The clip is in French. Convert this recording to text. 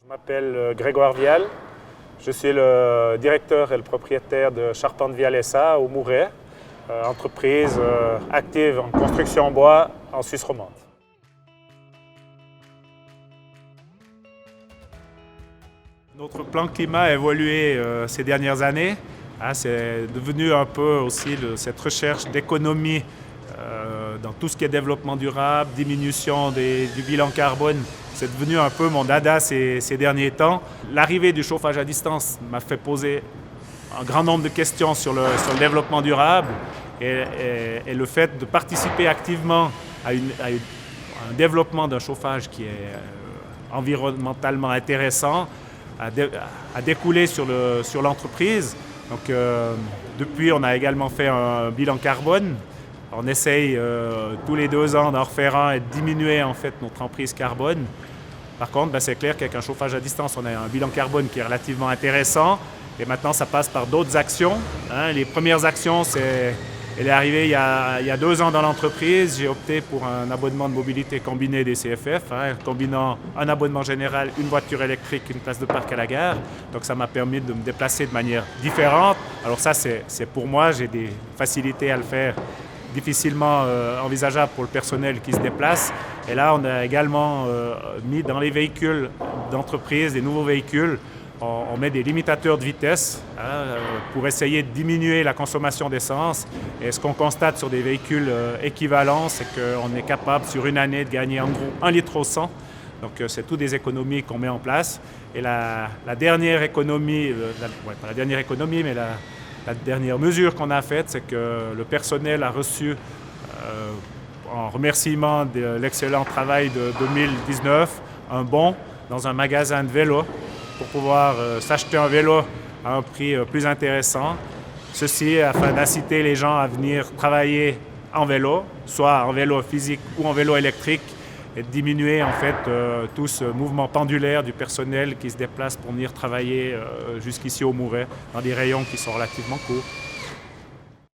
Je m'appelle Grégoire Vial. Je suis le directeur et le propriétaire de Charpente Vial SA au Mouret, entreprise active en construction en bois en Suisse romande. Notre plan climat a évolué ces dernières années. C'est devenu un peu aussi cette recherche d'économie dans tout ce qui est développement durable, diminution du bilan carbone. C'est devenu un peu mon dada ces derniers temps. L'arrivée du chauffage à distance m'a fait poser un grand nombre de questions sur le développement durable et le fait de participer activement à un développement d'un chauffage qui est environnementalement intéressant a découlé sur l'entreprise. Donc, depuis, on a également fait un bilan carbone. On essaye tous les 2 ans d'en refaire un et de diminuer en fait notre emprise carbone. Par contre, c'est clair qu'avec un chauffage à distance, on a un bilan carbone qui est relativement intéressant. Et maintenant, ça passe par d'autres actions. Les premières actions, elle est arrivée il y a 2 ans dans l'entreprise. J'ai opté pour un abonnement de mobilité combiné des CFF, combinant un abonnement général, une voiture électrique, une place de parc à la gare. Donc ça m'a permis de me déplacer de manière différente. Alors ça, c'est pour moi, j'ai des facilités à le faire, difficilement envisageable pour le personnel qui se déplace. Et là, on a également mis dans les véhicules d'entreprise, des nouveaux véhicules, on met des limitateurs de vitesse pour essayer de diminuer la consommation d'essence. Et ce qu'on constate sur des véhicules équivalents, c'est qu'on est capable sur une année de gagner en gros 1 litre au 100. Donc c'est toutes des économies qu'on met en place. Et la dernière économie, pas la dernière économie, mais la dernière mesure qu'on a faite, c'est que le personnel a reçu, en remerciement de l'excellent travail de 2019, un bon dans un magasin de vélos pour pouvoir s'acheter un vélo à un prix plus intéressant. Ceci afin d'inciter les gens à venir travailler en vélo, soit en vélo physique ou en vélo électrique, et de diminuer en fait tout ce mouvement pendulaire du personnel qui se déplace pour venir travailler jusqu'ici au Mouret, dans des rayons qui sont relativement courts.